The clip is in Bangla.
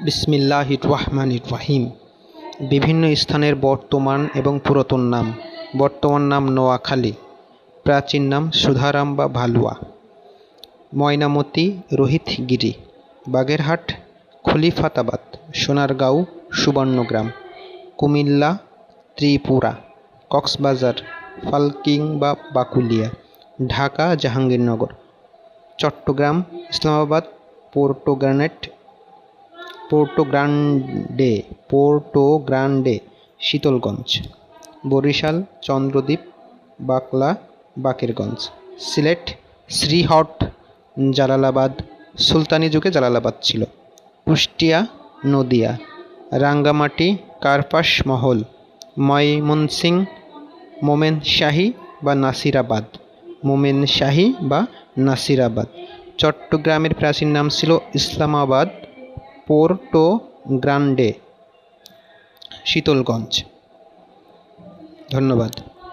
বিসমিল্লাহির রহমানির রহিম। বিভিন্ন স্থানের বর্তমান এবং পুরাতন নাম। বর্তমান নাম নোয়াখালী, প্রাচীন নাম সুধারাম বা ভালুয়া। ময়নামতি, রোহিতগিরি, বাগেরহাট, খলিফাতাবাদ, সোনারগাঁও, সুবর্ণগ্রাম, কুমিল্লা, ত্রিপুরা, কক্সবাজার, ফালকিং বা বাকুলিয়া, ঢাকা, জাহাঙ্গীরনগর, চট্টগ্রাম, ইসলামাবাদ, পোর্টো গ্রান্ডে, শীতলগঞ্জ, বরিশাল, চন্দ্রদ্বীপ, বাকলা, বাকেরগঞ্জ, সিলেট, শ্রীহট, জালালাবাদ, সুলতানি যুগে জালালাবাদ ছিল, কুষ্টিয়া, নদিয়া, রাঙ্গামাটি, কার্পাস মহল, ময়মনসিংহ, মোমেনশাহী বা নাসিরাবাদ। চট্টগ্রামের প্রাচীন নাম ছিল ইসলামাবাদ, পোর্টো গ্রান্ডে, শীতলগঞ্জ। ধন্যবাদ।